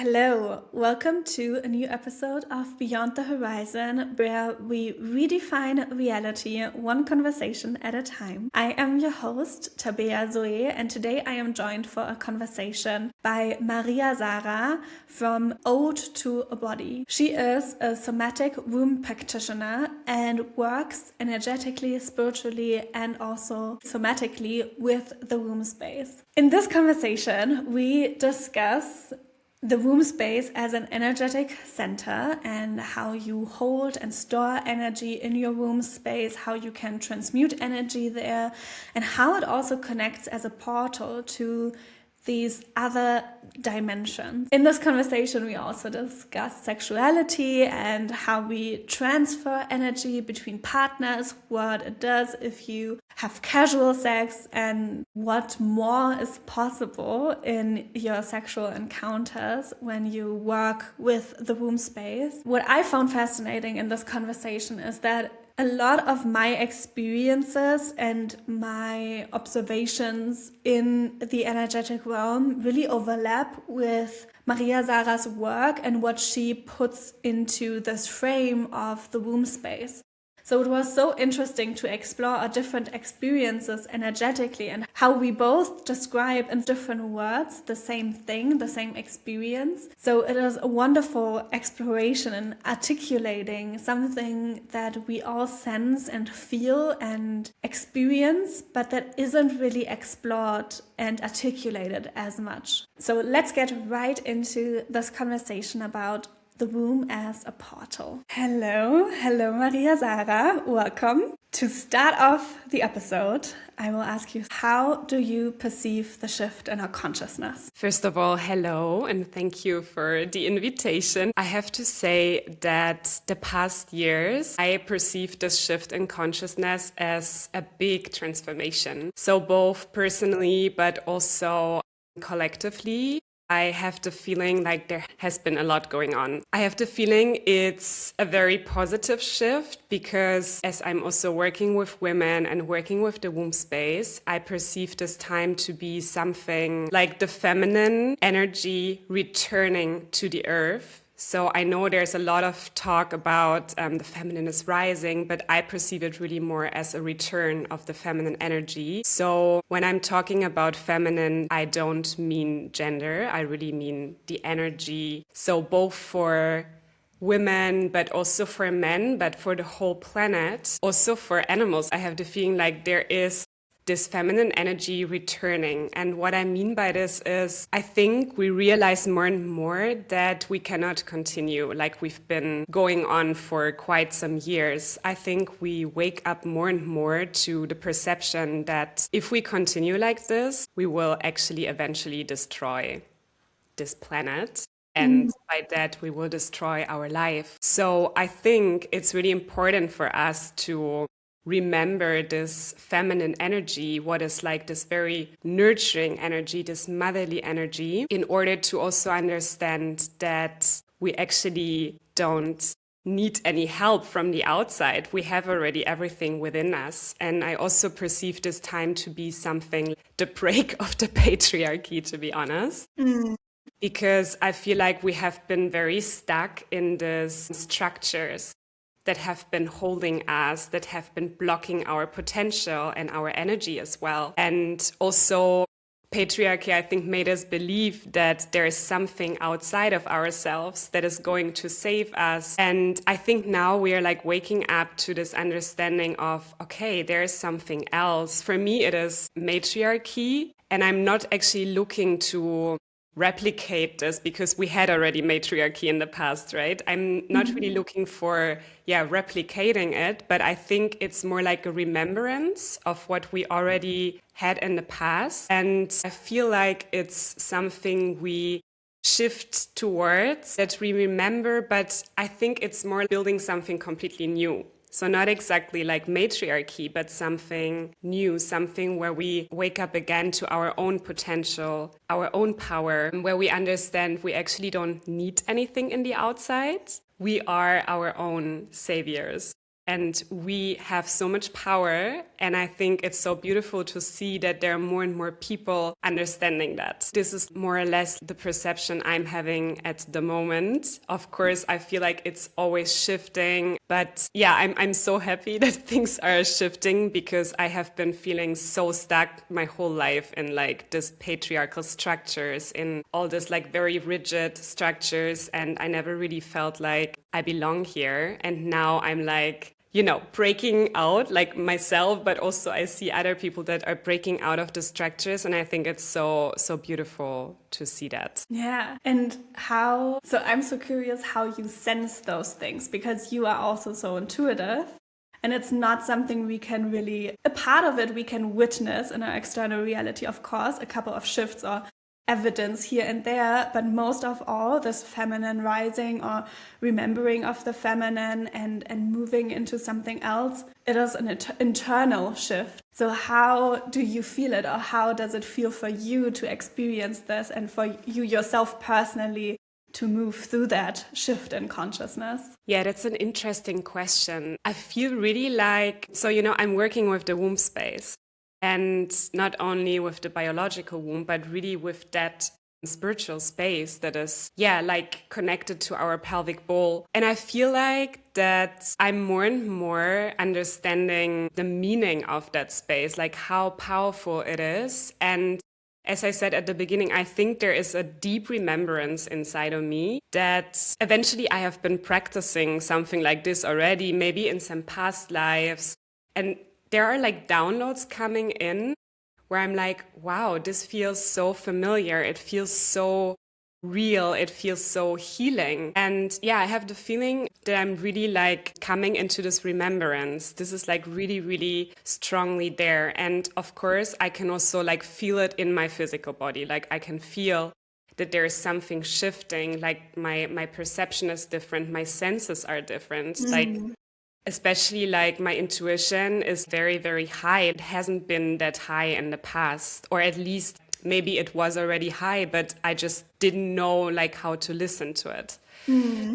Hello, welcome to a new episode of Beyond the Horizon, where we redefine reality one conversation at a time. I am your host, Tabea Zoé, and today I am joined for a conversation by Maria-Sara from Ode to a Body. She is a somatic womb practitioner and works energetically, spiritually, and also somatically with the womb space. In this conversation, we discuss the womb space as an energetic center and how you hold and store energy in your womb space, how you can transmute energy there, and how it also connects as a portal to these other dimensions. In this conversation, we also discuss sexuality and how we transfer energy between partners, what it does if you have casual sex, and what more is possible in your sexual encounters when you work with the womb space. What I found fascinating in this conversation is that a lot of my experiences and my observations in the energetic realm really overlap with Maria-Sara's work and what she puts into this frame of the womb space. So it was so interesting to explore our different experiences energetically and how we both describe in different words the same thing, the same experience. So it is a wonderful exploration in articulating something that we all sense and feel and experience, but that isn't really explored and articulated as much. So let's get right into this conversation about the womb as a portal. Hello Maria-Sara, welcome. To start off the episode, I will ask you, how do you perceive the shift in our consciousness? First of all, hello, and thank you for the invitation. I have to say that the past years, I perceived this shift in consciousness as a big transformation. So both personally, but also collectively. I have the feeling like there has been a lot going on. I have the feeling it's a very positive shift because as I'm also working with women and working with the womb space, I perceive this time to be something like the feminine energy returning to the earth. So I know there's a lot of talk about the feminine is rising, but I perceive it really more as a return of the feminine energy. So when I'm talking about feminine, I don't mean gender. I really mean the energy. So both for women, but also for men, but for the whole planet, also for animals. I have the feeling like there is this feminine energy returning. And what I mean by this is I think we realize more and more that we cannot continue like we've been going on for quite some years. I think we wake up more and more to the perception that if we continue like this, we will actually eventually destroy this planet. And by that, we will destroy our life. So I think it's really important for us to remember this feminine energy, what is like this very nurturing energy, this motherly energy, in order to also understand that we actually don't need any help from the outside. We have already everything within us. And I also perceive this time to be something, the break of the patriarchy, to be honest. Because I feel like we have been very stuck in these structures that have been holding us, that have been blocking our potential and our energy as well. And also patriarchy, I think, made us believe that there is something outside of ourselves that is going to save us. And I think now we are like waking up to this understanding of, okay, there is something else. For me, it is matriarchy. And I'm not actually looking to replicate this because we had already matriarchy in the past, right? I'm not really looking for, replicating it, but I think it's more like a remembrance of what we already had in the past. And I feel like it's something we shift towards, that we remember, but I think it's more building something completely new. So not exactly like matriarchy, but something new, something where we wake up again to our own potential, our own power, where we understand we actually don't need anything in the outside. We are our own saviors. and we have so much power. And I think it's so beautiful to see that there are more and more people understanding that. This is more or less the perception I'm having at the moment. Of course, I feel like it's always shifting, but yeah, I'm so happy that things are shifting, because I have been feeling so stuck my whole life in like this patriarchal structures, in all this like very rigid structures, and I never really felt like I belong here. And now I'm like, breaking out like myself, but also I see other people that are breaking out of the structures. And I think it's so beautiful to see that. Yeah. And so I'm so curious how you sense those things, because you are also so intuitive. And it's not something a part of it we can witness in our external reality, of course, a couple of shifts or evidence here and there, but most of all, this feminine rising or remembering of the feminine and moving into something else, it is an internal shift. So how do you feel it, or how does it feel for you to experience this, and for you yourself personally to move through that shift in consciousness? Yeah, that's an interesting question. I feel really like, I'm working with the womb space. And not only with the biological womb, but really with that spiritual space that is, like connected to our pelvic bowl. And I feel like that I'm more and more understanding the meaning of that space, like how powerful it is. And as I said at the beginning, I think there is a deep remembrance inside of me that eventually I have been practicing something like this already, maybe in some past lives. And there are like downloads coming in where I'm like, wow, this feels so familiar. It feels so real. It feels so healing. And I have the feeling that I'm really like coming into this remembrance. This is like really, really strongly there. And of course, I can also like feel it in my physical body. Like I can feel that there is something shifting, like my perception is different. My senses are different. Like, especially like my intuition is very, very high. It hasn't been that high in the past, or at least maybe it was already high, but I just didn't know like how to listen to it.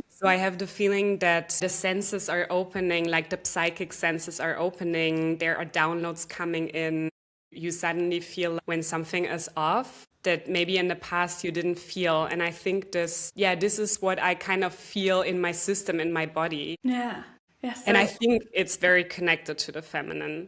So I have the feeling that the senses are opening, like the psychic senses are opening. There are downloads coming in. You suddenly feel when something is off that maybe in the past you didn't feel. And I think this is what I kind of feel in my system, in my body. Yeah. Yes. And I think it's very connected to the feminine,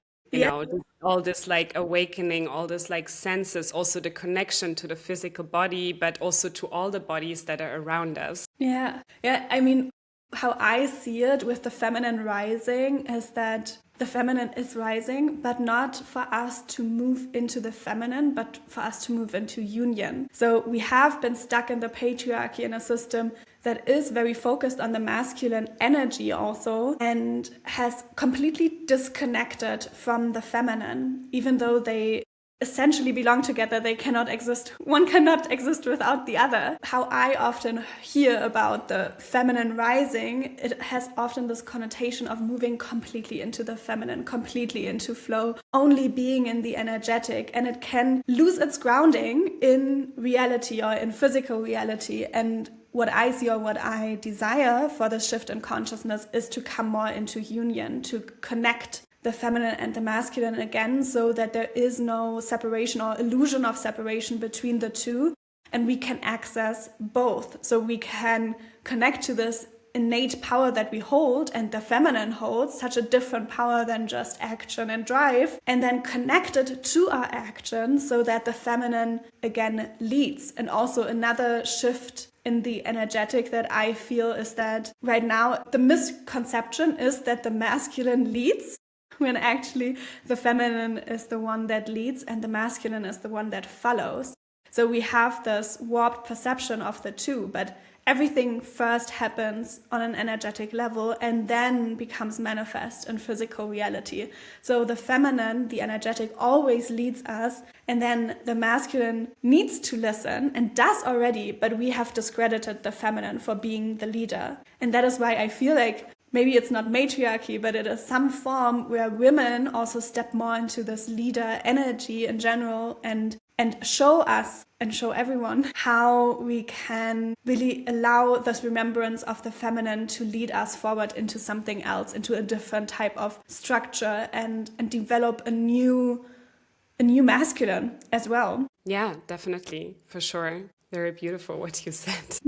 all this like awakening, all this like senses, also the connection to the physical body, but also to all the bodies that are around us. Yeah. Yeah. I mean, how I see it with the feminine rising is that the feminine is rising, but not for us to move into the feminine, but for us to move into union. So we have been stuck in the patriarchy, in a system that is very focused on the masculine energy also, and has completely disconnected from the feminine. Even though they essentially belong together, they cannot exist. One cannot exist without the other. How I often hear about the feminine rising, it has often this connotation of moving completely into the feminine, completely into flow, only being in the energetic, and it can lose its grounding in reality or in physical reality. And what I see, or what I desire for the shift in consciousness, is to come more into union, to connect the feminine and the masculine again, so that there is no separation or illusion of separation between the two, and we can access both. So we can connect to this innate power that we hold, and the feminine holds such a different power than just action and drive, and then connect it to our action so that the feminine again leads. And also another shift in the energetic that I feel is that right now the misconception is that the masculine leads, when actually the feminine is the one that leads and the masculine is the one that follows. So we have this warped perception of the two, but everything first happens on an energetic level and then becomes manifest in physical reality. So the feminine, the energetic, always leads us, and then the masculine needs to listen and does already, but we have discredited the feminine for being the leader. And that is why I feel like maybe it's not matriarchy, but it is some form where women also step more into this leader energy in general and and show us and show everyone how we can really allow this remembrance of the feminine to lead us forward into something else, into a different type of structure, and develop a new masculine as well. Yeah, definitely, for sure. Very beautiful what you said.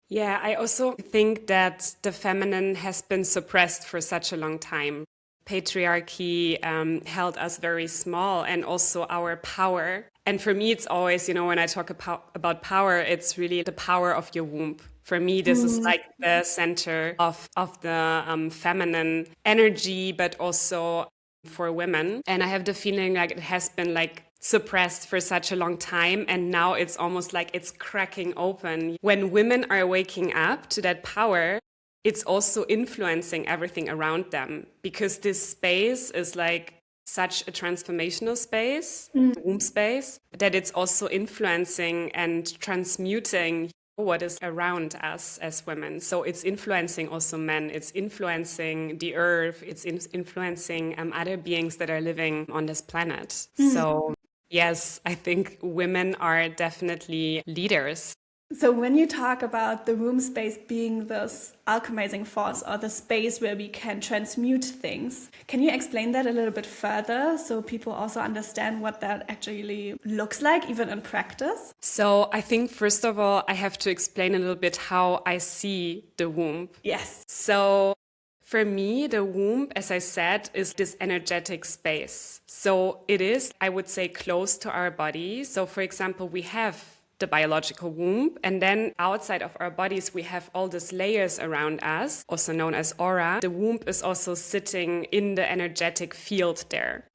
Yeah, I also think that the feminine has been suppressed for such a long time. Patriarchy held us very small, and also our power. And for me, it's always, when I talk about power, it's really the power of your womb. For me, this is like the center of the feminine energy, but also for women. And I have the feeling like it has been like suppressed for such a long time, and now it's almost like it's cracking open. When women are waking up to that power, it's also influencing everything around them, because this space is like such a transformational space, womb space, that it's also influencing and transmuting what is around us as women. So it's influencing also men, it's influencing the earth, it's influencing other beings that are living on this planet. So yes, I think women are definitely leaders. So when you talk about the womb space being this alchemizing force, or the space where we can transmute things, can you explain that a little bit further so people also understand what that actually looks like, even in practice? So I think, first of all, I have to explain a little bit how I see the womb. Yes. So for me, the womb, as I said, is this energetic space. So it is, I would say, close to our body. So for example, we have the biological womb, and then outside of our bodies we have all these layers around us, also known as aura. The womb is also sitting in the energetic field there.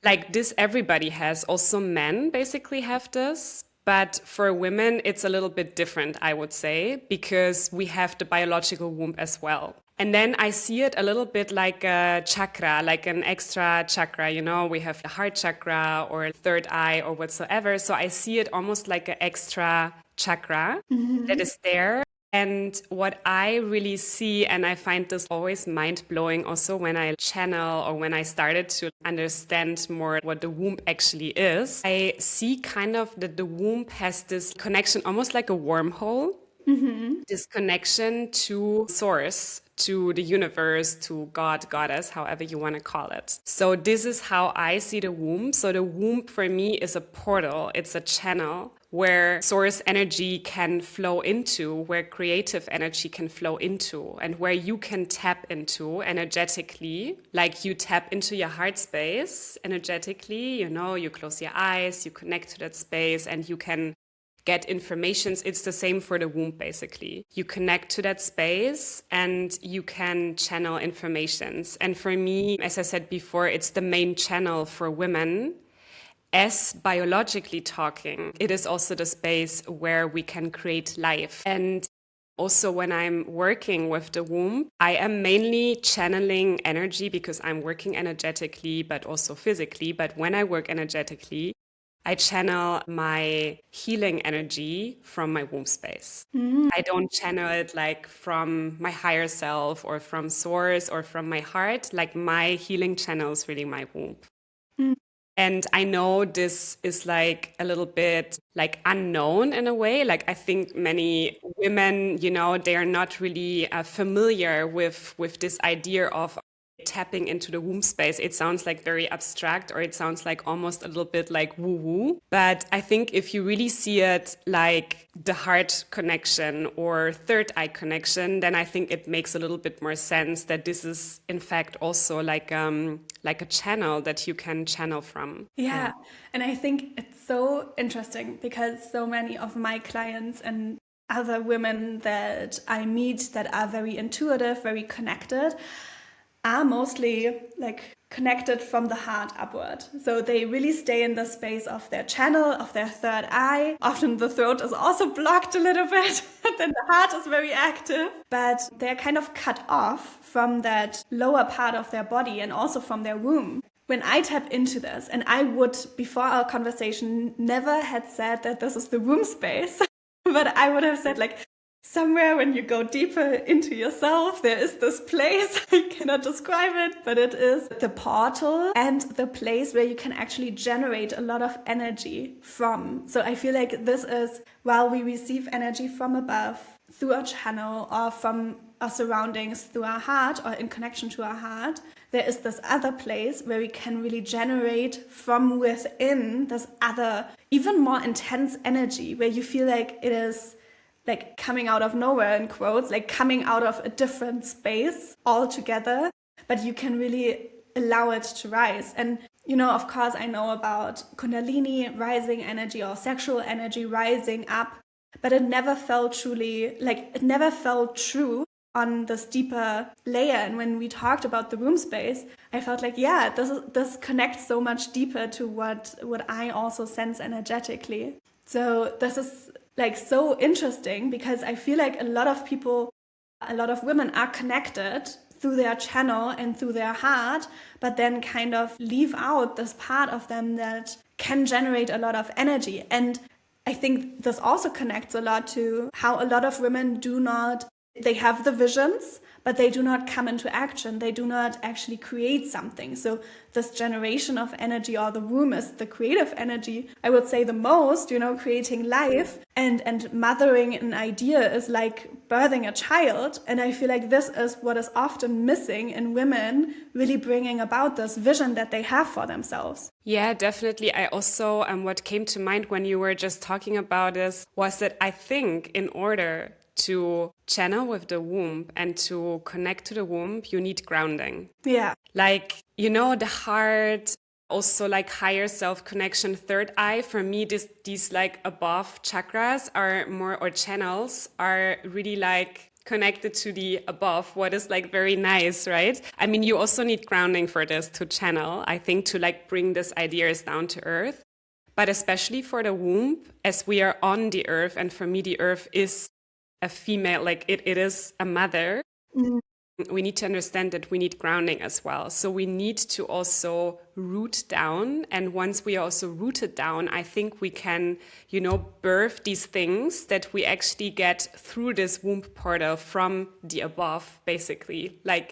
Like this everybody has, also men basically have this, but for women it's a little bit different, I would say, because we have the biological womb as well. And then I see it a little bit like a chakra, like an extra chakra. We have the heart chakra or third eye or whatsoever. So I see it almost like an extra chakra that is there. And what I really see, and I find this always mind-blowing also when I channel or when I started to understand more what the womb actually is, I see kind of that the womb has this connection, almost like a wormhole. This connection to source, to the universe, to God, goddess, however you want to call it. So this is how I see the womb. So the womb for me is a portal. It's a channel where source energy can flow into, where creative energy can flow into, and where you can tap into energetically, like you tap into your heart space energetically. You close your eyes, you connect to that space, and you can get informations. It's the same for the womb, basically. You connect to that space and you can channel informations. And for me, as I said before, it's the main channel for women. As biologically talking, it is also the space where we can create life. And also when I'm working with the womb, I am mainly channeling energy because I'm working energetically, but also physically. But when I work energetically, I channel my healing energy from my womb space. I don't channel it like from my higher self or from source or from my heart. Like my healing channel is really my womb. And I know this is like a little bit like unknown in a way. Like I think many women, they are not really familiar with this idea of tapping into the womb space. It sounds like very abstract, or it sounds like almost a little bit like woo-woo. But I think if you really see it like the heart connection or third eye connection, then I think it makes a little bit more sense that this is in fact also like a channel that you can channel from. Yeah. And I think it's so interesting because so many of my clients and other women that I meet that are very intuitive, very connected, are mostly like connected from the heart upward. So they really stay in the space of their channel, of their third eye. Often the throat is also blocked a little bit, then the heart is very active. But they're kind of cut off from that lower part of their body and also from their womb. When I tap into this, and I would, before our conversation, never had said that this is the womb space, but I would have said like, somewhere when you go deeper into yourself, there is this place, I cannot describe it, but it is the portal and the place where you can actually generate a lot of energy from. So I feel like this is, while we receive energy from above through our channel or from our surroundings through our heart or in connection to our heart, there is this other place where we can really generate from within this other, even more intense energy where you feel like it is like coming out of nowhere, in quotes, like coming out of a different space altogether, but you can really allow it to rise. And, you know, of course, I know about Kundalini rising energy or sexual energy rising up, but it never felt truly, like, it never felt true on this deeper layer. And when we talked about the womb space, I felt like, yeah, this connects so much deeper to what I also sense energetically. So this is like so interesting because I feel like a lot of people, a lot of women are connected through their channel and through their heart, but then kind of leave out this part of them that can generate a lot of energy. And I think this also connects a lot to how a lot of women they have the visions, but they do not come into action. They do not actually create something. So this generation of energy, or the womb is the creative energy, I would say the most, you know, creating life and mothering an idea is like birthing a child. And I feel like this is what is often missing in women, really bringing about this vision that they have for themselves. Yeah, definitely. I also, what came to mind when you were just talking about this was that I think in order to channel with the womb and to connect to the womb, you need grounding. Yeah. Like, you know, the heart, also like higher self connection, third eye. For me, these like above chakras are more, or channels are really like connected to the above, what is like very nice, right? I mean, you also need grounding for this to channel, I think, to like bring these ideas down to earth. But especially for the womb, as we are on the earth, and for me, the earth is a female, like it is a mother. Mm. We need to understand that we need grounding as well. So we need to also root down. And once we are also rooted down, I think we can, you know, birth these things that we actually get through this womb portal from the above, basically. Like,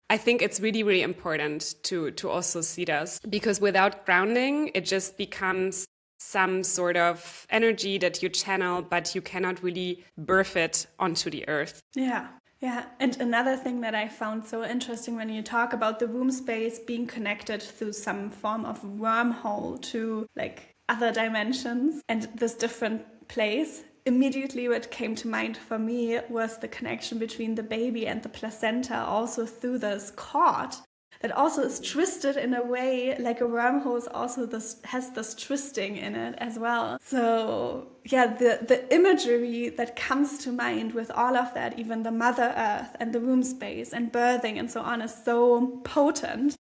I think it's really, really important to also see this, because without grounding, it just becomes some sort of energy that you channel, but you cannot really birth it onto the earth. Yeah. Yeah. And another thing that I found so interesting when you talk about the womb space being connected through some form of wormhole to like other dimensions and this different place, immediately what came to mind for me was the connection between the baby and the placenta, also through this cord that also is twisted in a way, like a wormhole is also has this twisting in it as well. So yeah, the imagery that comes to mind with all of that, even the Mother Earth and the womb space and birthing and so on, is so potent.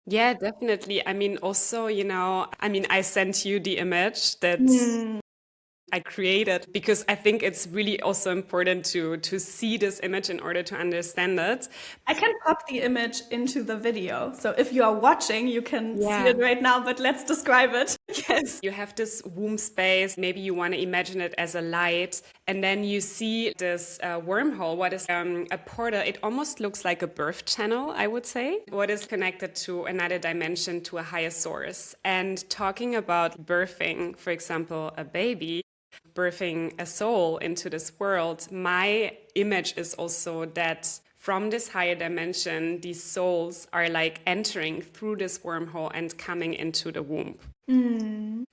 Yeah, definitely. I mean, also, you know, I mean, I sent you the image that I created, because I think it's really also important to see this image in order to understand it. I can pop the image into the video. So if you are watching, you can see it right now, but let's describe it. Yes. You have this womb space. Maybe you want to imagine it as a light. And then you see this wormhole. What is a portal? It almost looks like a birth channel, I would say. What is connected to another dimension, to a higher source. And talking about birthing, for example, a baby, birthing a soul into this world, my image is also that from this higher dimension, these souls are like entering through this wormhole and coming into the womb.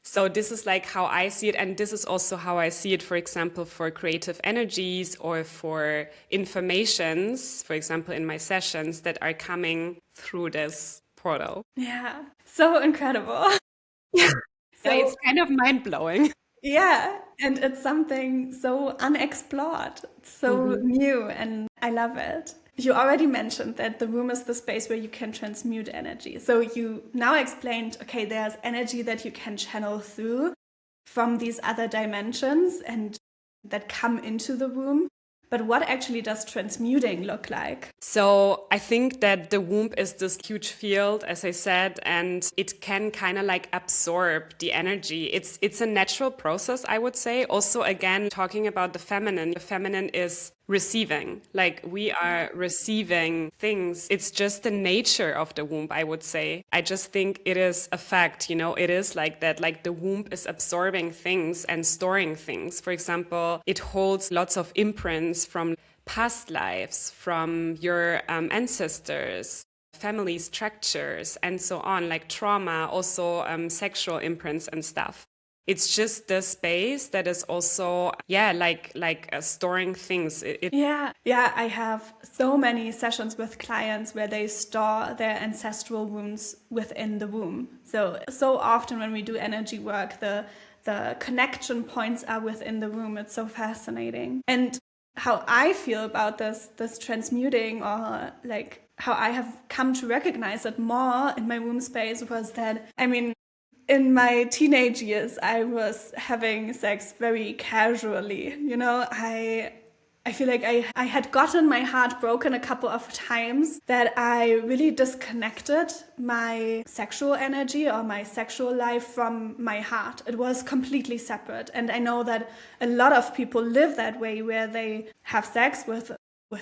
So this is like how I see it. And this is also how I see it, for example, for creative energies or for informations, for example, in my sessions that are coming through this portal. Yeah, so incredible. Yeah, so it's kind of mind-blowing. Yeah, and it's something so unexplored, so new, and I love it. You already mentioned that the womb is the space where you can transmute energy. So you now explained, okay, there's energy that you can channel through from these other dimensions and that come into the womb. But what actually does transmuting look like? So I think that the womb is this huge field, as I said, and it can kind of like absorb the energy. It's a natural process, I would say. Also, again, talking about the feminine is receiving. Like we are receiving things. It's just the nature of the womb, I would say. I just think it is a fact, it is like that. Like the womb is absorbing things and storing things. For example, it holds lots of imprints from past lives, from your ancestors, family structures, and so on, like trauma, also sexual imprints and stuff. It's just the space that is also, storing things. Yeah, I have so many sessions with clients where they store their ancestral wounds within the womb. So often when we do energy work, the connection points are within the womb. It's so fascinating. And how I feel about this transmuting, or like how I have come to recognize it more in my womb space, was that, in my teenage years, I was having sex very casually. I feel like I had gotten my heart broken a couple of times, that I really disconnected my sexual energy or my sexual life from my heart. It was completely separate. And I know that a lot of people live that way, where they have sex with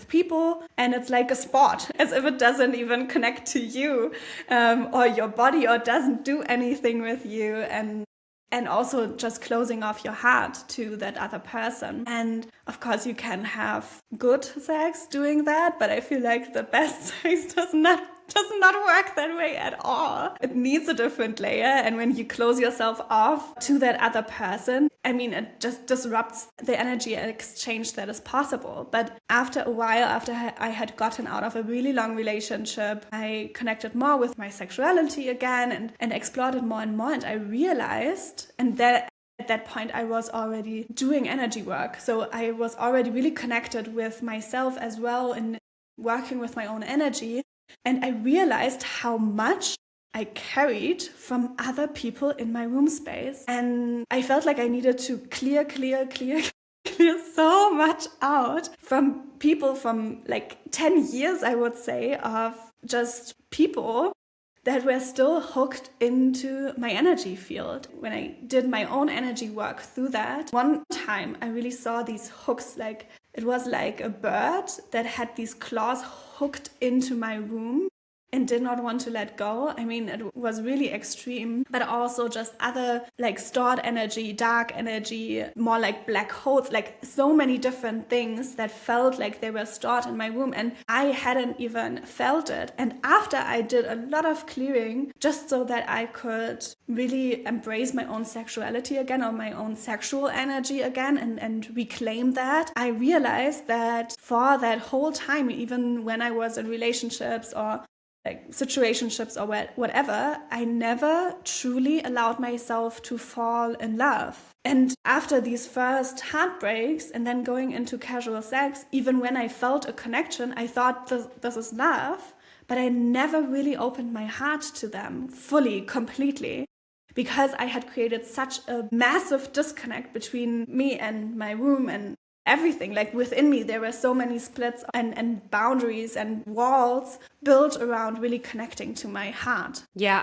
people and it's like a sport, as if it doesn't even connect to you or your body, or doesn't do anything with you, and also just closing off your heart to that other person. And of course you can have good sex doing that, but I feel like the best sex does not work that way at all. It needs a different layer, and when you close yourself off to that other person, it just disrupts the energy exchange that is possible. But after a while, after I had gotten out of a really long relationship, I connected more with my sexuality again and explored it more and more, and I realized, and that at that point I was already doing energy work, so I was already really connected with myself as well, and working with my own energy. And I realized how much I carried from other people in my womb space. And I felt like I needed to clear so much out from people from like 10 years, I would say, of just people that were still hooked into my energy field. When I did my own energy work through that, one time I really saw these hooks, like it was like a bird that had these claws hooked into my womb and did not want to let go. It was really extreme, but also just other like stored energy, dark energy, more like black holes, like so many different things that felt like they were stored in my womb, and I hadn't even felt it. And after I did a lot of clearing, just so that I could really embrace my own sexuality again, or my own sexual energy again, and reclaim that, I realized that for that whole time, even when I was in relationships or like situationships or whatever, I never truly allowed myself to fall in love. And after these first heartbreaks and then going into casual sex, even when I felt a connection, I thought this is love, but I never really opened my heart to them fully, completely, because I had created such a massive disconnect between me and my womb and everything. Like within me, there were so many splits and boundaries and walls built around really connecting to my heart. Yeah,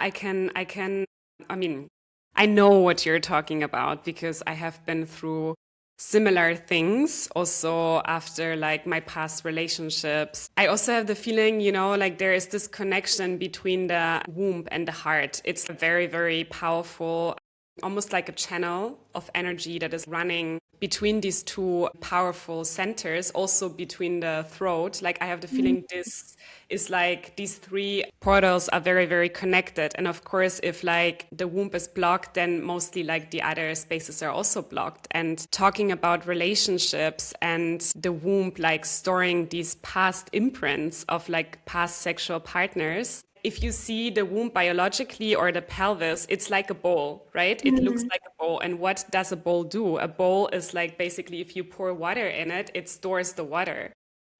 I know what you're talking about, because I have been through similar things also after like my past relationships. I also have the feeling, like there is this connection between the womb and the heart. It's a very, very powerful, almost like a channel of energy that is running between these two powerful centers, also between the throat. Like I have the feeling this is like these three portals are very, very connected. And of course, if like the womb is blocked, then mostly like the other spaces are also blocked. And talking about relationships and the womb, like storing these past imprints of like past sexual partners, if you see the womb biologically or the pelvis, it's like a bowl, right? It looks like a bowl. And what does a bowl do? A bowl is like basically if you pour water in it, it stores the water.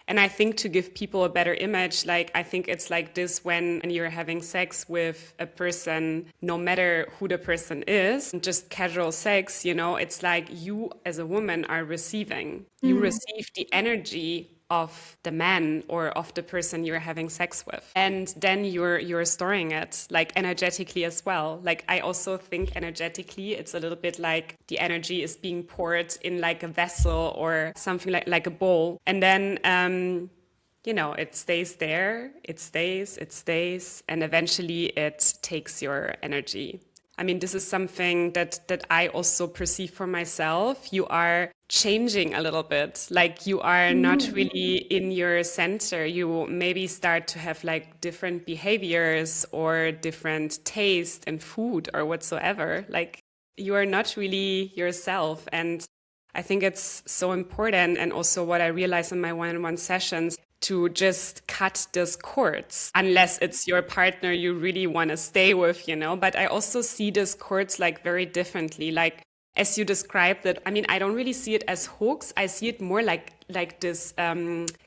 And I think to give people a better image, like I think it's like this when you're having sex with a person, no matter who the person is, just casual sex, you know, it's like you as a woman are receiving. You receive the energy of the man or of the person you're having sex with, and then you're storing it like energetically as well. Like I also think energetically it's a little bit like the energy is being poured in like a vessel or something like a bowl, and then you know, it stays there, it stays, and eventually it takes your energy. I mean, this is something that I also perceive for myself. You are changing a little bit. Like you are not really in your center. You maybe start to have like different behaviors or different taste in food or whatsoever. Like you are not really yourself. And I think it's so important. And also what I realize in my one-on-one sessions, to just cut those cords, unless it's your partner you really want to stay with, you know. But I also see these cords like very differently. Like as you described it, I mean, I don't really see it as hooks. I see it more like this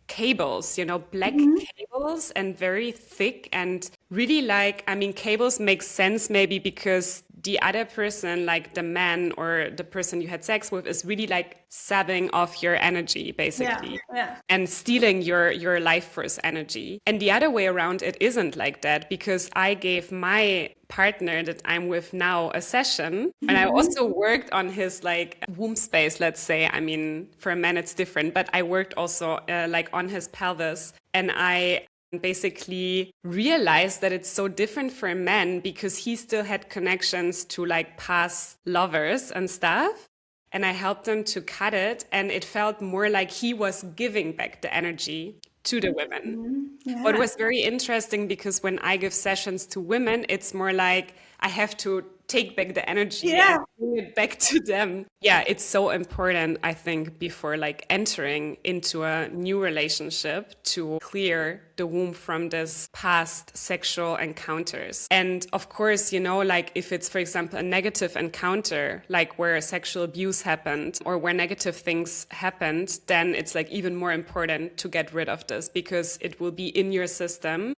cables, you know, black cables and very thick and really like, I mean, cables make sense maybe because the other person, like the man or the person you had sex with, is really like sapping off your energy, basically, and stealing your life force energy. And the other way around, it isn't like that, because I gave my partner that I'm with now a session, and I also worked on his like womb space, let's say. I mean, for a man it's different, but I worked also like on his pelvis, and I basically realized that it's so different for a man because he still had connections to like past lovers and stuff. And I helped him to cut it, and it felt more like he was giving back the energy to the women. What was very interesting, because when I give sessions to women, it's more like I have to take back the energy and bring it back to them. Yeah, it's so important, I think, before like entering into a new relationship to clear the womb from this past sexual encounters. And of course, you know, like if it's, for example, a negative encounter, like where sexual abuse happened or where negative things happened, then it's like even more important to get rid of this, because it will be in your system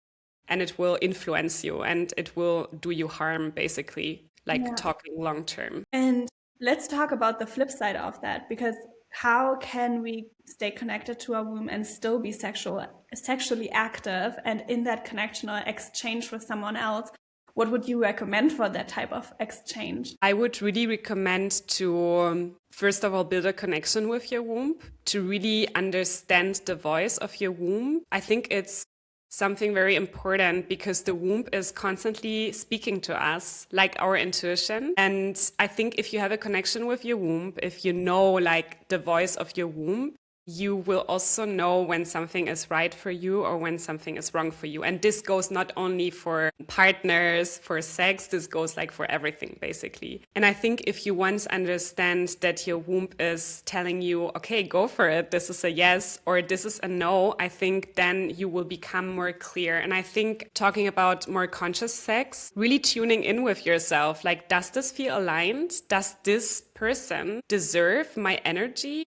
and it will influence you and it will do you harm, basically, like talking long term. And let's talk about the flip side of that, because how can we stay connected to our womb and still be sexually active and in that connection or exchange with someone else? What would you recommend for that type of exchange? I would really recommend to, first of all, build a connection with your womb, to really understand the voice of your womb. I think it's something very important because the womb is constantly speaking to us, like our intuition. And I think if you have a connection with your womb, if you know like the voice of your womb, you will also know when something is right for you or when something is wrong for you. And this goes not only for partners, for sex, this goes like for everything, basically. And I think if you once understand that your womb is telling you, okay, go for it, this is a yes or this is a no, I think then you will become more clear. And I think talking about more conscious sex, really tuning in with yourself, like, does this feel aligned? Does this person deserve my energy?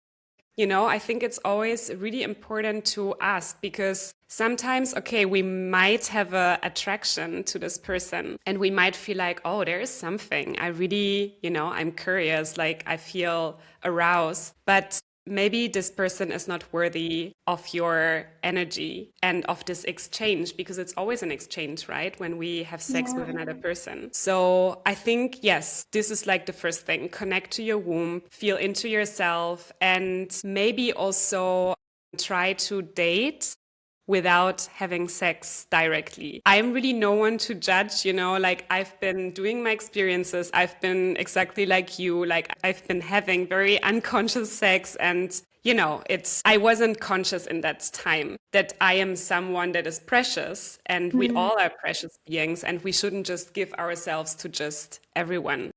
You know, I think it's always really important to ask, because sometimes, okay, we might have a attraction to this person and we might feel like, oh, there is something. I really, you know, I'm curious, like I feel aroused, but maybe this person is not worthy of your energy and of this exchange, because it's always an exchange, right? When we have sex with another person. So I think, yes, this is like the first thing. Connect to your womb, feel into yourself, and maybe also try to date without having sex directly. I'm really no one to judge, you know, like I've been doing my experiences. I've been exactly like you, like I've been having very unconscious sex, and you know, I wasn't conscious in that time that I am someone that is precious, and we all are precious beings, and we shouldn't just give ourselves to just everyone.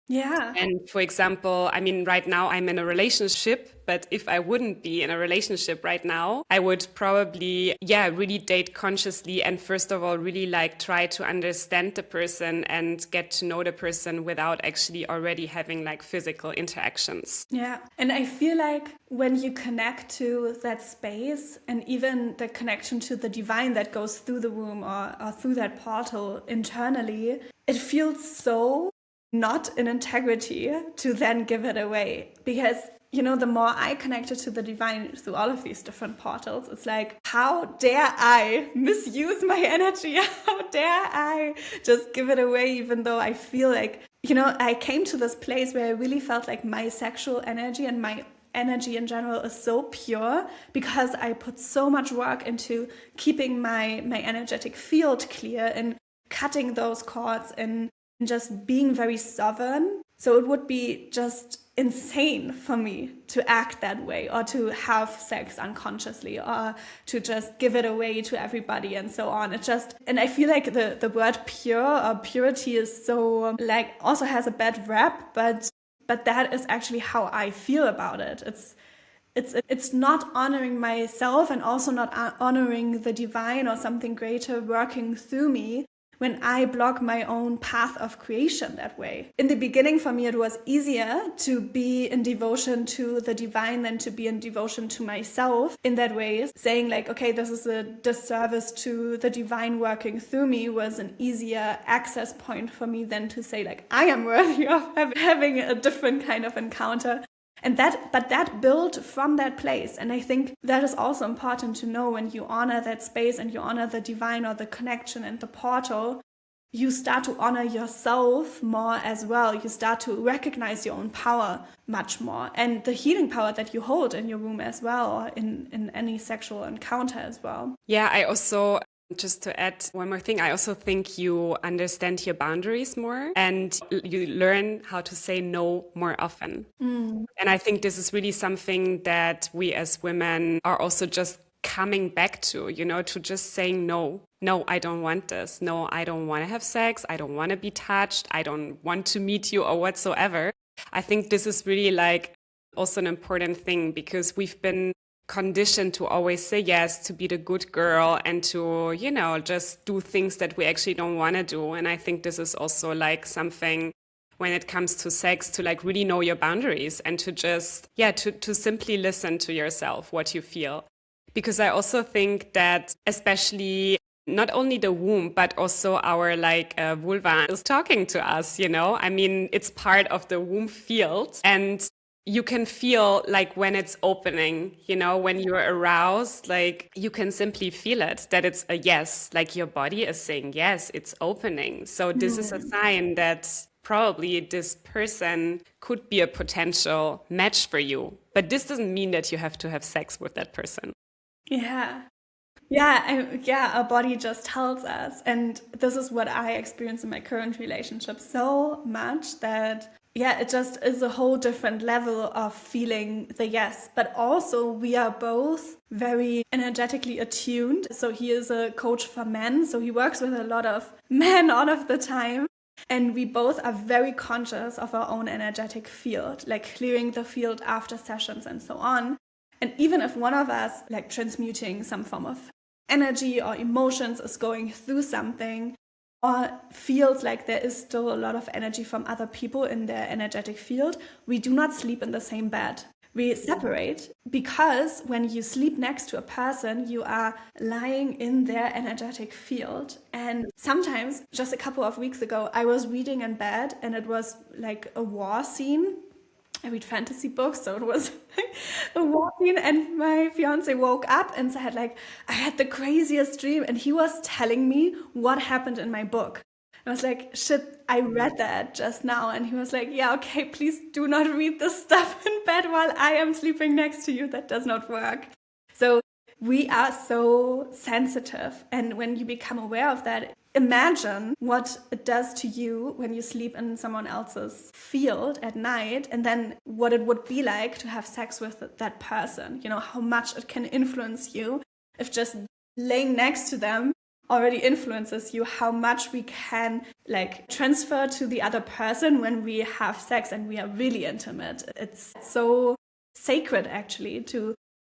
Yeah. And for example, I mean, right now I'm in a relationship, but if I wouldn't be in a relationship right now, I would probably, really date consciously. And first of all, really like try to understand the person and get to know the person without actually already having like physical interactions. Yeah. And I feel like when you connect to that space and even the connection to the divine that goes through the womb or through that portal internally, it feels so not in integrity to then give it away. Because, the more I connected to the divine through all of these different portals, it's like, how dare I misuse my energy? How dare I just give it away, even though I feel like, I came to this place where I really felt like my sexual energy and my energy in general is so pure because I put so much work into keeping my energetic field clear and cutting those cords and just being very sovereign. So it would be just insane for me to act that way or to have sex unconsciously or to just give it away to everybody and so on. And I feel like the word pure or purity is so like also has a bad rap, but that is actually how I feel about it. It's not honoring myself and also not honoring the divine or something greater working through me when I block my own path of creation that way. In the beginning, for me, it was easier to be in devotion to the divine than to be in devotion to myself in that way. Saying like, okay, this is a disservice to the divine working through me was an easier access point for me than to say like, I am worthy of having a different kind of encounter. But that built from that place. And I think that is also important to know when you honor that space and you honor the divine or the connection and the portal, you start to honor yourself more as well. You start to recognize your own power much more and the healing power that you hold in your womb as well, or in any sexual encounter as well. Yeah, I also just to add one more thing, I also think you understand your boundaries more and you learn how to say no more often. And I think this is really something that we as women are also just coming back to, to just saying no. No, I don't want this. No, I don't want to have sex. I don't want to be touched. I don't want to meet you or whatsoever. I think this is really like also an important thing because we've been conditioned to always say yes, to be the good girl and to, just do things that we actually don't want to do. And I think this is also like something when it comes to sex, to like really know your boundaries and to just, to simply listen to yourself, what you feel. Because I also think that especially not only the womb, but also our vulva is talking to us, I mean, it's part of the womb field and you can feel like when it's opening, when you're aroused, like you can simply feel it, that it's a yes, like your body is saying, yes, it's opening. So this is a sign that probably this person could be a potential match for you. But this doesn't mean that you have to have sex with that person. Yeah. Yeah, our body just tells us. And this is what I experience in my current relationship so much that, it just is a whole different level of feeling the yes. But also we are both very energetically attuned. So he is a coach for men. So he works with a lot of men all of the time. And we both are very conscious of our own energetic field, like clearing the field after sessions and so on. And even if one of us, like transmuting some form of energy or emotions, is going through something or feels like there is still a lot of energy from other people in their energetic field, we do not sleep in the same bed. We separate because when you sleep next to a person, you are lying in their energetic field. And sometimes, just a couple of weeks ago, I was reading in bed and it was like a war scene. I read fantasy books, so it was a war scene, and my fiance woke up and said, like, I had the craziest dream, and he was telling me what happened in my book. I was like, shit, I read that just now. And he was like, yeah, okay, please do not read this stuff in bed while I am sleeping next to you. That does not work. So we are so sensitive. And when you become aware of that, imagine what it does to you when you sleep in someone else's field at night, and then what it would be like to have sex with that person. How much it can influence you if just laying next to them already influences you how much we can like transfer to the other person when we have sex and we are really intimate. It's so sacred actually to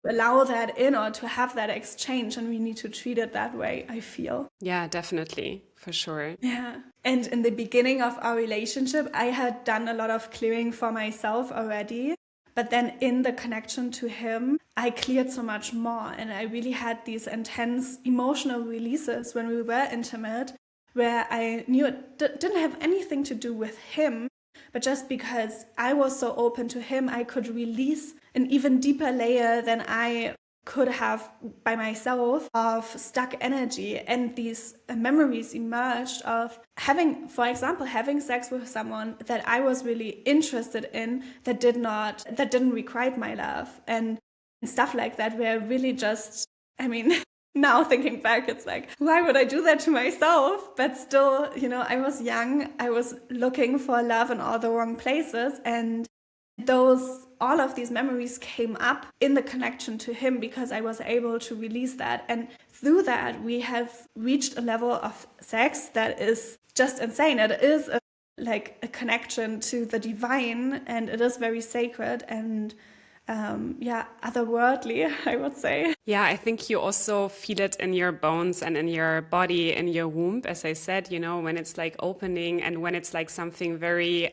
allow that in or to have that exchange, and we need to treat it that way, I feel. Yeah, definitely, for sure. Yeah. And in the beginning of our relationship, I had done a lot of clearing for myself already. But then in the connection to him, I cleared so much more. And I really had these intense emotional releases when we were intimate, where I knew it didn't have anything to do with him. But just because I was so open to him, I could release an even deeper layer than I could have by myself of stuck energy. And these memories emerged of having, for example, having sex with someone that I was really interested in that didn't require my love, and stuff like that, where really just, I mean, now thinking back, it's like, why would I do that to myself? But still, you know, I was young, I was looking for love in all the wrong places, and all of these memories came up in the connection to him because I was able to release that. And through that, we have reached a level of sex that is just insane. It is like a connection to the divine, and it is very sacred and otherworldly, I would say. Yeah, I think you also feel it in your bones and in your body, in your womb, as I said, you know, when it's like opening and when it's like something very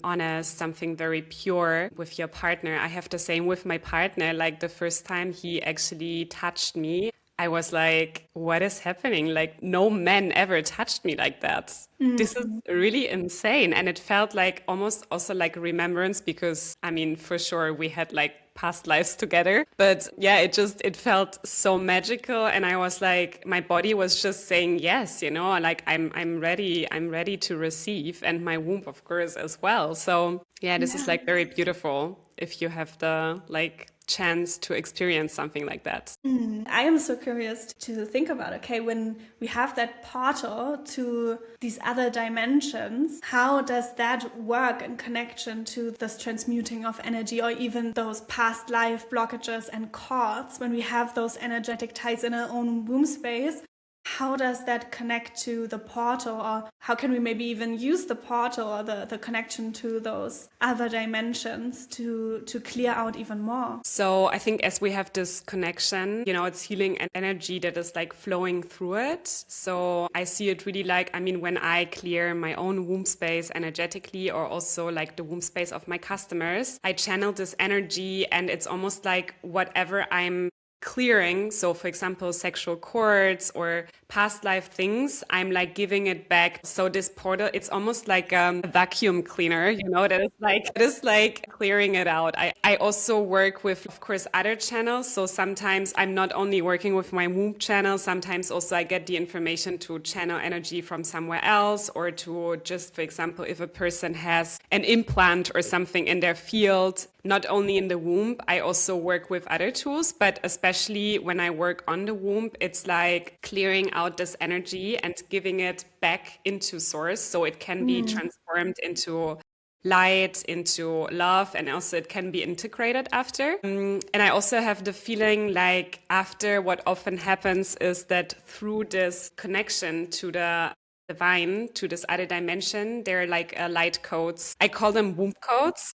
honest, something very pure with your partner. I have the same with my partner. Like the first time he actually touched me, I was like, what is happening? Like no man ever touched me like that. This is really insane. And it felt like almost also like a remembrance because, I mean, for sure we had like past lives together. But yeah, it felt so magical. And I was like, my body was just saying yes, you know, like I'm ready to receive. And my womb, of course, as well. So yeah, this is like very beautiful if you have the like chance to experience something like that. I am so curious to think about, okay, when we have that portal to these other dimensions, how does that work in connection to this transmuting of energy, or even those past life blockages and cords? When we have those energetic ties in our own womb space, how does that connect to the portal, or how can we maybe even use the portal or the connection to those other dimensions to clear out even more? So I think as we have this connection, you know, it's healing and energy that is like flowing through it. So I see it really like, I mean, when I clear my own womb space energetically, or also like the womb space of my customers, I channel this energy, and it's almost like whatever I'm clearing, so for example sexual cords or past life things, I'm like giving it back. So this portal, it's almost like a vacuum cleaner, you know, that is like clearing it out. I also work with, of course, other channels. So sometimes I'm not only working with my womb channel, sometimes also I get the information to channel energy from somewhere else, or to just, for example, if a person has an implant or something in their field, not only in the womb, I also work with other tools, but especially when I work on the womb, it's like clearing out this energy and giving it back into source so it can be transformed into light, into love, and also it can be integrated after. And I also have the feeling like after, what often happens is that through this connection to the divine, to this other dimension, there are like light codes. I call them womb codes.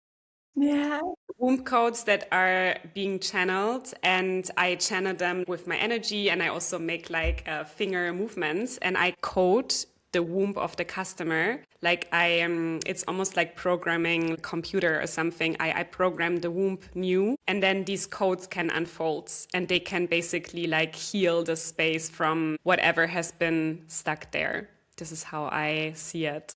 Yeah. Womb codes that are being channeled, and I channel them with my energy, and I also make like finger movements, and I code the womb of the customer. Like it's almost like programming a computer or something. I program the womb new, and then these codes can unfold, and they can basically like heal the space from whatever has been stuck there. This is how I see it.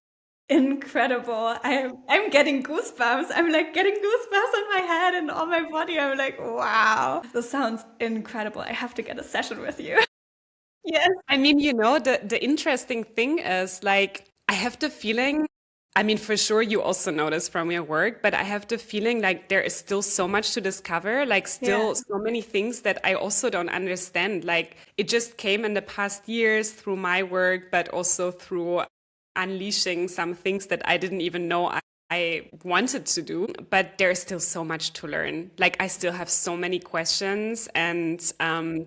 Incredible. I'm getting goosebumps. I'm like getting goosebumps on my head and on my body. I'm like, wow, this sounds incredible. I have to get a session with you. Yes. I mean, you know, the interesting thing is like, I have the feeling, I mean, for sure, you also know this from your work, but I have the feeling like there is still so much to discover, like still so many things that I also don't understand. Like it just came in the past years through my work, but also through unleashing some things that I didn't even know I I wanted to do, but there's still so much to learn. Like I still have so many questions and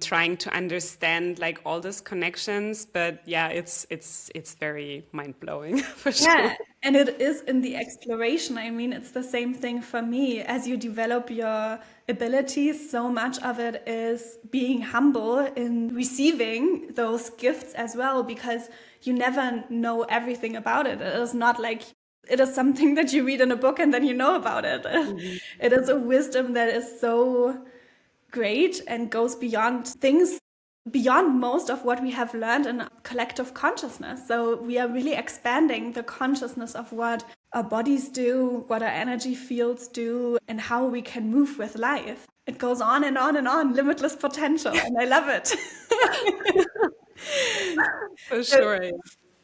trying to understand like all these connections. But yeah, it's very mind blowing for sure. Yeah, and it is in the exploration. I mean, it's the same thing for me. As you develop your abilities, so much of it is being humble in receiving those gifts as well, because you never know everything about it. It is not like it is something that you read in a book and then you know about it. It is a wisdom that is so great and goes beyond things, beyond most of what we have learned in collective consciousness. So we are really expanding the consciousness of what our bodies do, what our energy fields do, and how we can move with life. It goes on and on and on, limitless potential, and I love it. For sure. Yeah.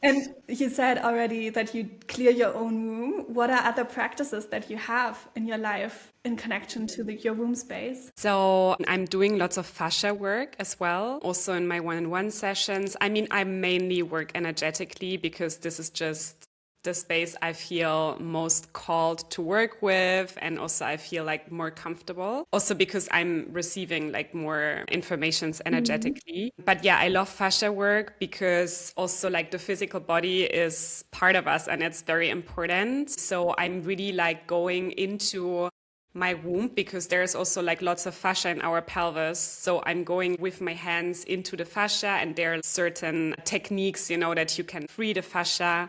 And you said already that you clear your own womb. What are other practices that you have in your life in connection to your womb space? So I'm doing lots of fascia work as well, also in my one-on-one sessions. I mean, I mainly work energetically because this is just the space I feel most called to work with, and also I feel like more comfortable. Also because I'm receiving like more informations energetically. But yeah, I love fascia work because also like the physical body is part of us and it's very important. So I'm really like going into my womb because there's also like lots of fascia in our pelvis. So I'm going with my hands into the fascia, and there are certain techniques, you know, that you can free the fascia.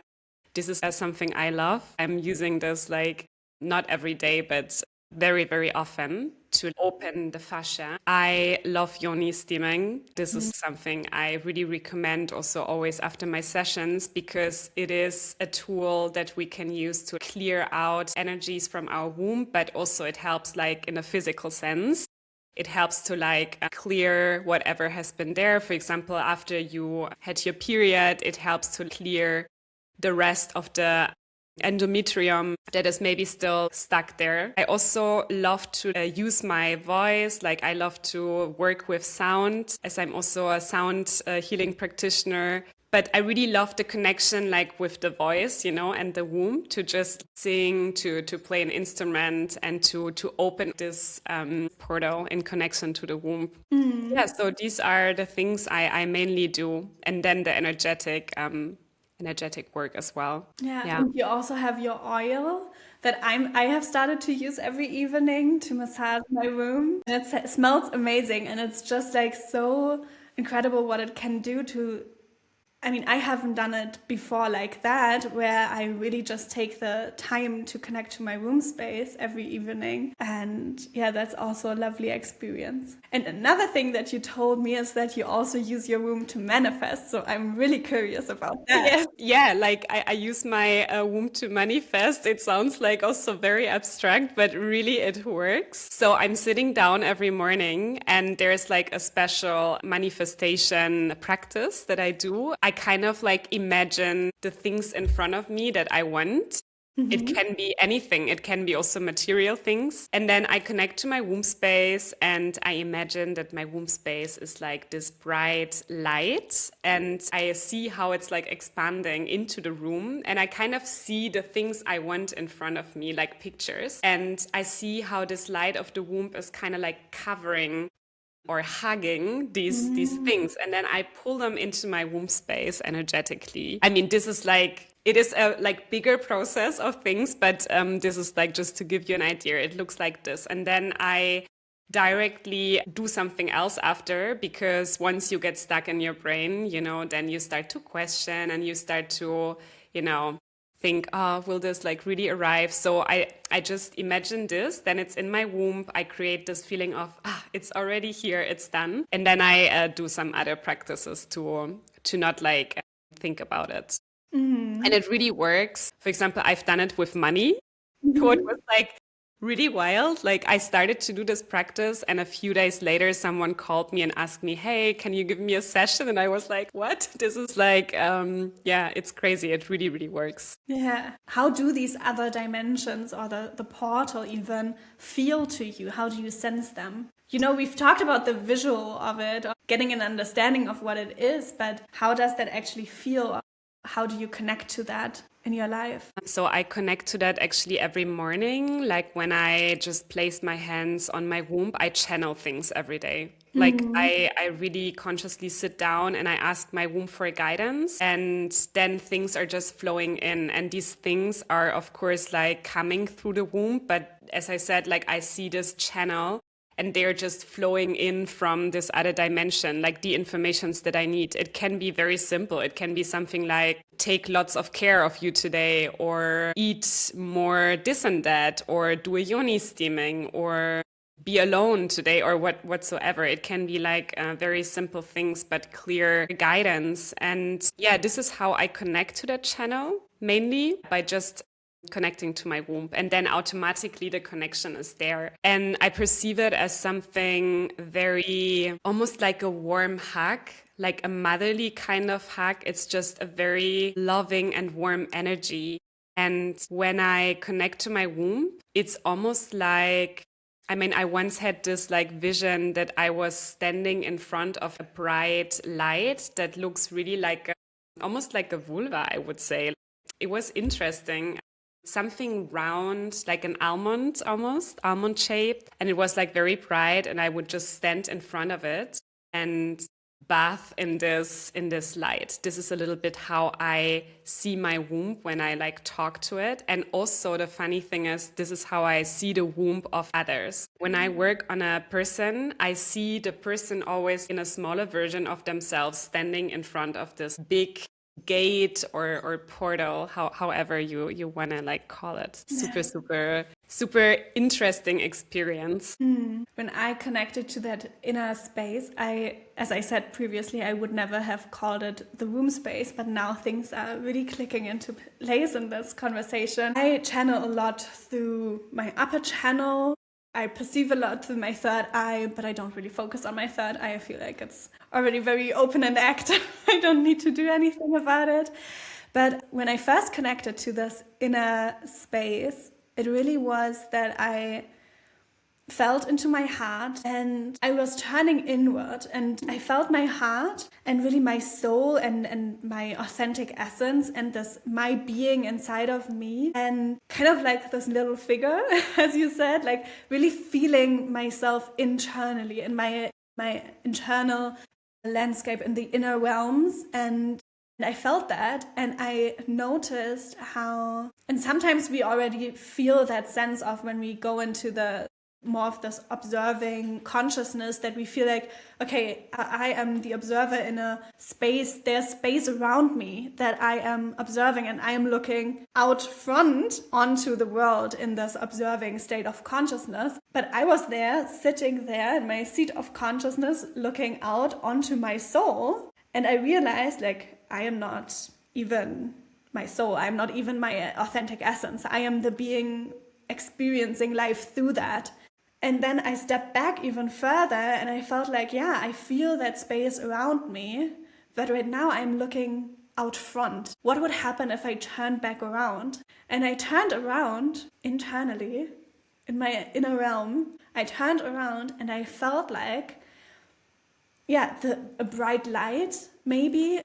This is something I love. I'm using this like not every day, but very, very often to open the fascia. I love yoni steaming. This is something I really recommend also always after my sessions, because it is a tool that we can use to clear out energies from our womb, but also it helps like in a physical sense. It helps to like clear whatever has been there. For example, after you had your period, it helps to clear the rest of the endometrium that is maybe still stuck there. I also love to use my voice. Like I love to work with sound, as I'm also a sound healing practitioner. But I really love the connection like with the voice, you know, and the womb, to just sing, to play an instrument, and to open this portal in connection to the womb. Yeah, so these are the things I mainly do. And then the energetic work as well. Yeah. And you also have your oil that I have started to use every evening to massage my room. And it smells amazing, and it's just like so incredible what it can do to. I mean, I haven't done it before like that, where I really just take the time to connect to my room space every evening. And yeah, that's also a lovely experience. And another thing that you told me is that you also use your room to manifest. So I'm really curious about that. Yeah, like I use my womb to manifest. It sounds like also very abstract, but really it works. So I'm sitting down every morning, and there's like a special manifestation practice that I do. I kind of like imagine the things in front of me that I want. It can be anything. It can be also material things. And then I connect to my womb space, and I imagine that my womb space is like this bright light, and I see how it's like expanding into the room, and I kind of see the things I want in front of me, like pictures. And I see how this light of the womb is kind of like covering or hugging these things, and then I pull them into my womb space energetically. I mean, this is like, it is a like bigger process of things, but this is like just to give you an idea. It looks like this, and then I directly do something else after, because once you get stuck in your brain, you know, then you start to question, and you start to, you know, think, oh, will this like really arrive? So I just imagine this, then it's in my womb. I create this feeling of, it's already here, it's done. And then I do some other practices to not like think about it. And it really works. For example, I've done it with money. So it was like really wild. Like I started to do this practice, and a few days later, someone called me and asked me, hey, can you give me a session? And I was like, what? This is like, yeah, it's crazy. It really, really works. Yeah. How do these other dimensions, or the portal even, feel to you? How do you sense them? You know, we've talked about the visual of it, or getting an understanding of what it is, but how does that actually feel? how do you connect to that in your life? So I connect to that actually every morning. Like when I just place my hands on my womb, I channel things every day. Like I really consciously sit down and I ask my womb for guidance, and then things are just flowing in. And these things are, of course, like coming through the womb. But as I said, like I see this channel and they're just flowing in from this other dimension, like the informations that I need. It can be very simple. It can be something like take lots of care of you today, or eat more this and that, or do a yoni steaming, or be alone today, or whatsoever. It can be like very simple things, but clear guidance. And yeah, this is how I connect to that channel, mainly by just connecting to my womb, and then automatically the connection is there. And I perceive it as something very, almost like a warm hug, like a motherly kind of hug. It's just a very loving and warm energy. And when I connect to my womb, it's almost like, I mean, I once had this like vision that I was standing in front of a bright light that looks really like almost like a vulva, I would say. It was interesting. Something round, like an almond, almost almond shaped. And it was like very bright, and I would just stand in front of it and bath in this light. This is a little bit how I see my womb when I like talk to it. And also the funny thing is, this is how I see the womb of others. When I work on a person, I see the person always in a smaller version of themselves, standing in front of this big gate or portal, however you want to like call it. Super interesting experience. When I connected to that inner space, as I said previously, I would never have called it the womb space, but now things are really clicking into place in this conversation. I channel a lot through my upper channel. I perceive a lot through my third eye, but I don't really focus on my third eye. I feel like it's already very open and active. I don't need to do anything about it. But when I first connected to this inner space, it really was that I felt into my heart and I was turning inward, and I felt my heart and really my soul and my authentic essence and this my being inside of me, and kind of like this little figure, as you said, like really feeling myself internally in my internal landscape in the inner realms. And I felt that, and I noticed how, and sometimes we already feel that sense of when we go into the more of this observing consciousness, that we feel like, okay, I am the observer in a space, there's space around me that I am observing, and I am looking out front onto the world in this observing state of consciousness. But I was there, sitting there in my seat of consciousness, looking out onto my soul, and I realized, like, I am not even my soul, I am not even my authentic essence, I am the being experiencing life through that. And then I stepped back even further, and I felt like, yeah, I feel that space around me, but right now I'm looking out front. What would happen if I turned back around? And I turned around internally, in my inner realm. I turned around and I felt like, yeah, a bright light, maybe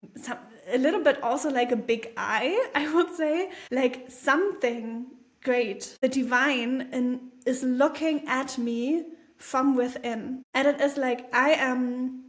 a little bit also like a big eye, I would say, like something great, the divine, is looking at me from within. And it is like I am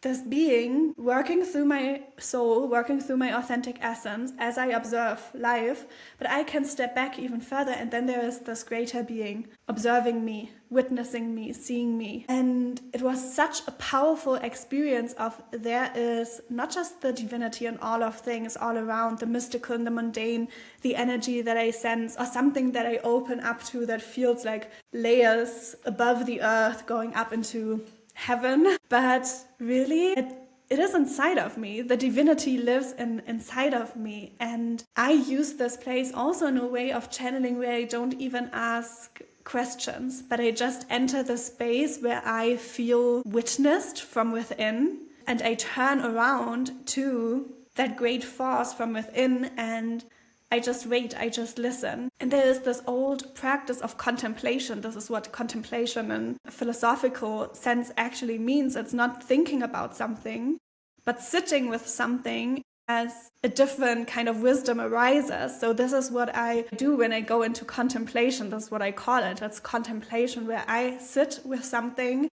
this being working through my soul, working through my authentic essence as I observe life, but I can step back even further, and then there is this greater being observing me, witnessing me, seeing me. And it was such a powerful experience of, there is not just the divinity and all of things all around, the mystical and the mundane, the energy that I sense, or something that I open up to that feels like layers above the earth going up into heaven, but really it is inside of me. The divinity lives inside of me, and I use this place also in a way of channeling where I don't even ask questions, but I just enter the space where I feel witnessed from within, and I turn around to that great force from within, and I just wait, I just listen. And there is this old practice of contemplation. This is what contemplation in a philosophical sense actually means. It's not thinking about something, but sitting with something as a different kind of wisdom arises. So this is what I do when I go into contemplation. That's what I call it. That's contemplation, where I sit with something.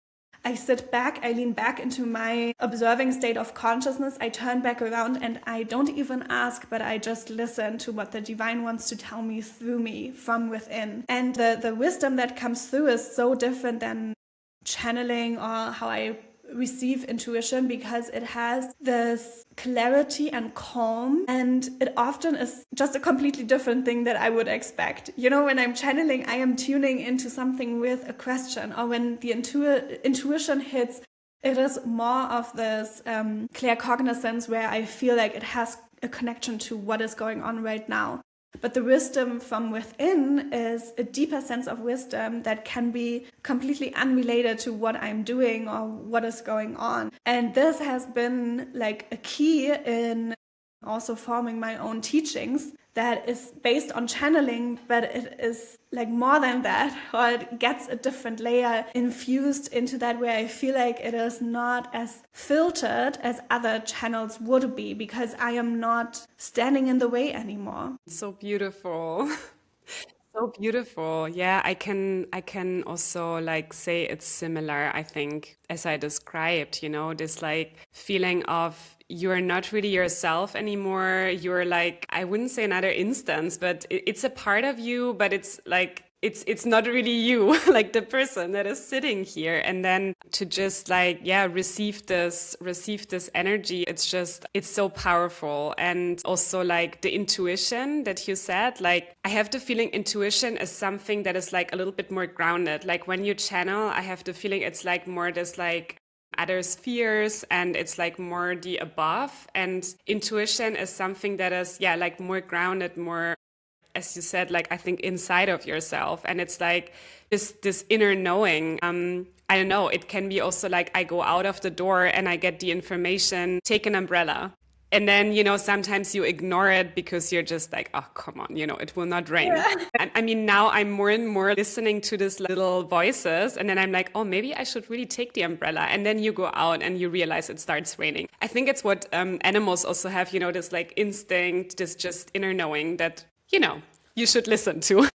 I sit back, I lean back into my observing state of consciousness. I turn back around and I don't even ask, but I just listen to what the divine wants to tell me through me from within. And the wisdom that comes through is so different than channeling or how I receive intuition, because it has this clarity and calm, and it often is just a completely different thing that I would expect. You know, when I'm channeling, I am tuning into something with a question, or when the intuition hits, it is more of this clear cognizance where I feel like it has a connection to what is going on right now. But the wisdom from within is a deeper sense of wisdom that can be completely unrelated to what I'm doing or what is going on. And this has been like a key in also forming my own teachings that is based on channeling, but it is like more than that, or it gets a different layer infused into that, where I feel like it is not as filtered as other channels would be, because I am not standing in the way anymore. So beautiful. So beautiful. Yeah, I can also like say it's similar, I think, as I described, you know, this like feeling of you're not really yourself anymore. You're like, I wouldn't say another instance, but it's a part of you, but it's like it's not really you, like the person that is sitting here. And then to just like, yeah, receive this energy. It's so powerful. And also like the intuition that you said, like I have the feeling intuition is something that is like a little bit more grounded. Like when you channel, I have the feeling it's like more this like other spheres, and it's like more the above. And intuition is something that is, yeah, like more grounded, more, as you said, like I think inside of yourself. And it's like this inner knowing. I don't know, it can be also like I go out of the door and I get the information, take an umbrella. And then, you know, sometimes you ignore it because you're just like, oh, come on, you know, it will not rain. Yeah. And I mean, now I'm more and more listening to these little voices. And then I'm like, oh, maybe I should really take the umbrella. And then you go out and you realize it starts raining. I think it's what animals also have, you know, this like instinct, this just inner knowing that, you know, you should listen to.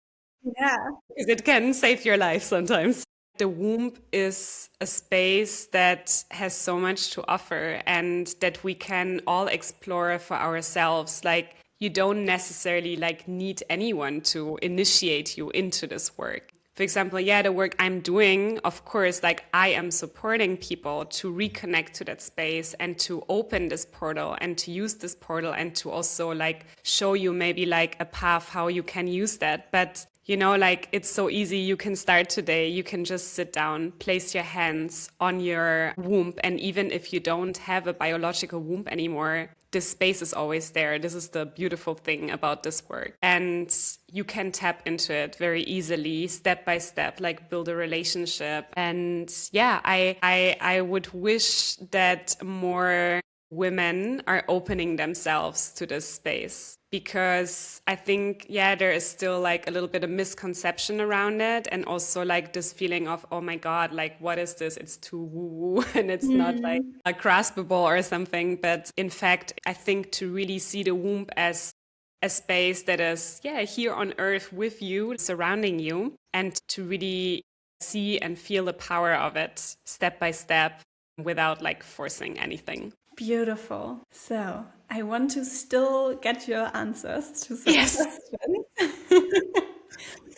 Yeah. Because it can save your life sometimes. The womb is a space that has so much to offer and that we can all explore for ourselves. Like you don't necessarily like need anyone to initiate you into this work. For example, yeah, the work I'm doing, of course, like I am supporting people to reconnect to that space and to open this portal and to use this portal and to also like show you maybe like a path how you can use that. But you know, like it's so easy. You can start today. You can just sit down, place your hands on your womb. And even if you don't have a biological womb anymore, this space is always there. This is the beautiful thing about this work. And you can tap into it very easily, step by step, like build a relationship. And yeah, I would wish that more women are opening themselves to this space, because I think, yeah, there is still like a little bit of misconception around it. And also like this feeling of, oh my God, like, what is this? It's too woo-woo and it's not like graspable or something. But in fact, I think to really see the womb as a space that is, yeah, here on earth with you, surrounding you, and to really see and feel the power of it step by step without like forcing anything. Beautiful. So I want to still get your answers to some questions.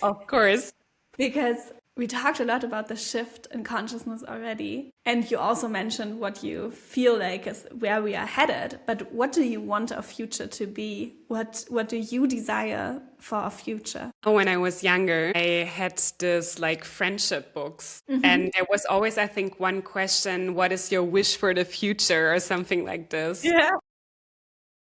Of course. Because we talked a lot about the shift in consciousness already. And you also mentioned what you feel like is where we are headed. But what do you want our future to be? What do you desire for our future? When I was younger, I had this like friendship books. Mm-hmm. And there was always, I think, one question, what is your wish for the future or something like this? Yeah.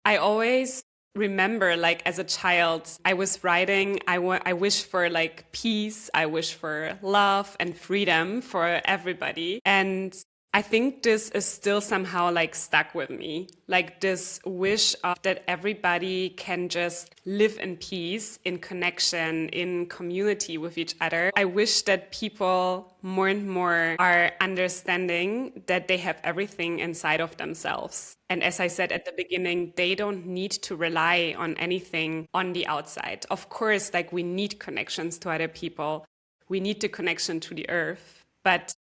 I always remember like as a child, I was writing, I wish for like peace, I wish for love and freedom for everybody. And I think this is still somehow like stuck with me, like this wish of that everybody can just live in peace, in connection, in community with each other. I wish that people more and more are understanding that they have everything inside of themselves. And as I said at the beginning, they don't need to rely on anything on the outside. Of course, like we need connections to other people. We need the connection to the earth, but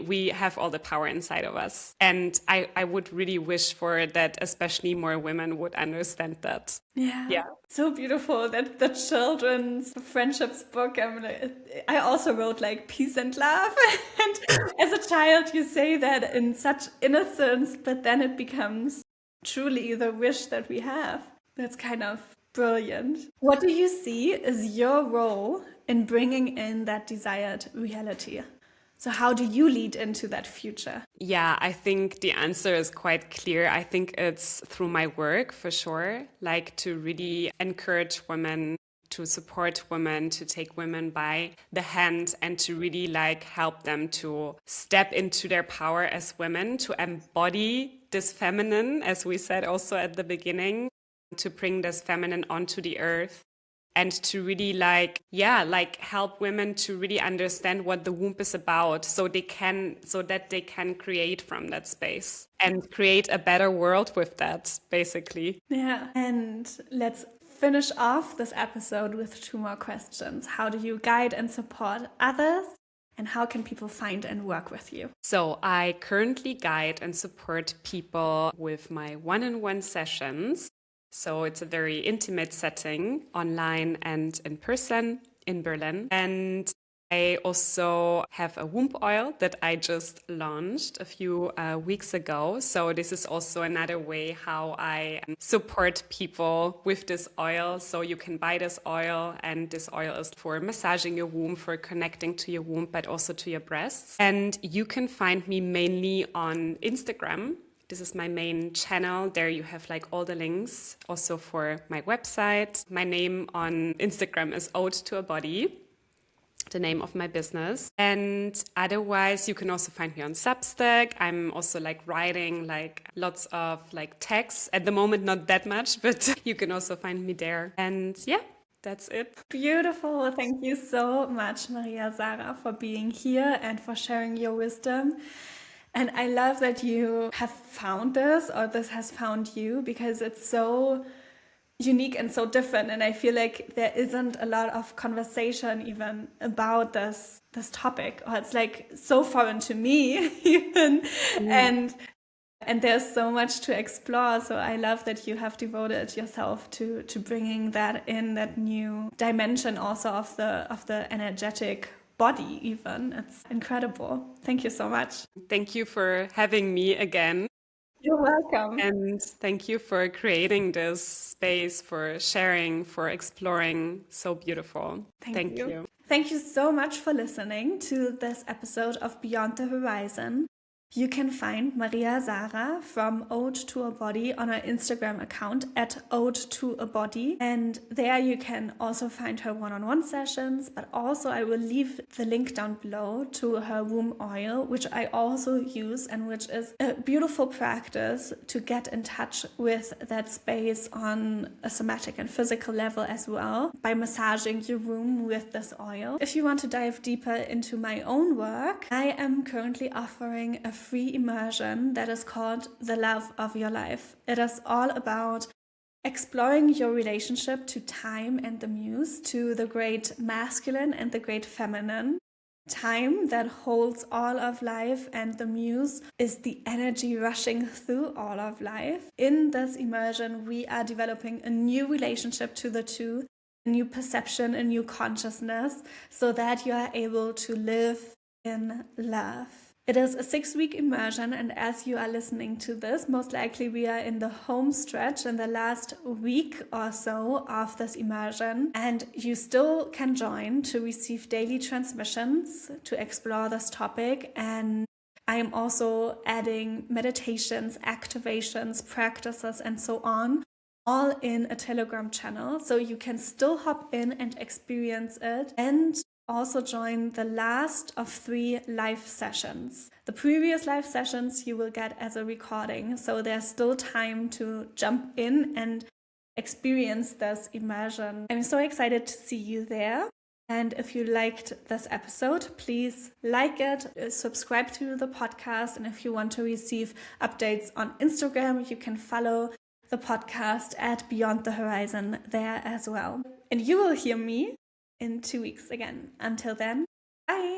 we have all the power inside of us. And I would really wish for that, especially more women would understand that. Yeah. So beautiful that the children's friendships book. I also wrote like peace and love. And as a child, you say that in such innocence, but then it becomes truly the wish that we have. That's kind of brilliant. What do you see is your role in bringing in that desired reality? So how do you lead into that future? Yeah, I think the answer is quite clear. I think it's through my work for sure, like to really encourage women, to support women, to take women by the hand and to really like help them to step into their power as women, to embody this feminine, as we said also at the beginning, to bring this feminine onto the earth. And to really like help women to really understand what the womb is about so that they can create from that space and create a better world with that, basically. Yeah. And let's finish off this episode with 2 more questions. How do you guide and support others? And how can people find and work with you? So I currently guide and support people with my one-on-one sessions. So it's a very intimate setting, online and in person in Berlin. And I also have a womb oil that I just launched a few weeks ago. So this is also another way how I support people with this oil. So you can buy this oil, and this oil is for massaging your womb, for connecting to your womb, but also to your breasts. And you can find me mainly on Instagram. This is my main channel. There you have like all the links also for my website. My name on Instagram is Ode to a Body, the name of my business. And otherwise, you can also find me on Substack. I'm also like writing like lots of like texts. At the moment, not that much, but you can also find me there. And yeah, that's it. Beautiful. Thank you so much, Maria-Sara, for being here and for sharing your wisdom. And I love that you have found this, or this has found you, because it's so unique and so different. And I feel like there isn't a lot of conversation even about this topic, or it's like so foreign to me even. And there's so much to explore. So I love that you have devoted yourself to bringing that in, that new dimension also of the energetic body even. It's incredible. Thank you so much. Thank you for having me again. You're welcome. And thank you for creating this space, for sharing, for exploring. So beautiful. Thank you. Thank you so much for listening to this episode of Beyond the Horizon. You can find Maria-Sara from Ode to a Body on her Instagram account at Ode to a Body. And there you can also find her one-on-one sessions, but also I will leave the link down below to her womb oil, which I also use and which is a beautiful practice to get in touch with that space on a somatic and physical level as well by massaging your womb with this oil. If you want to dive deeper into my own work, I am currently offering a free immersion that is called The Love of Your Life. It is all about exploring your relationship to time and the muse, to the great masculine and the great feminine. Time that holds all of life, and the muse is the energy rushing through all of life. In this immersion, we are developing a new relationship to the two, a new perception, a new consciousness, so that you are able to live in love. It is a 6-week immersion, and as you are listening to this, most likely we are in the home stretch in the last week or so of this immersion, and you still can join to receive daily transmissions to explore this topic. And I am also adding meditations, activations, practices, and so on, all in a Telegram channel, so you can still hop in and experience it. And also join the last of 3 live sessions. The previous live sessions you will get as a recording, so there's still time to jump in and experience this immersion. I'm so excited to see you there. And if you liked this episode, please like it, subscribe to the podcast. And if you want to receive updates on Instagram, you can follow the podcast at Beyond the Horizon there as well. And you will hear me in 2 weeks again. Until then, bye!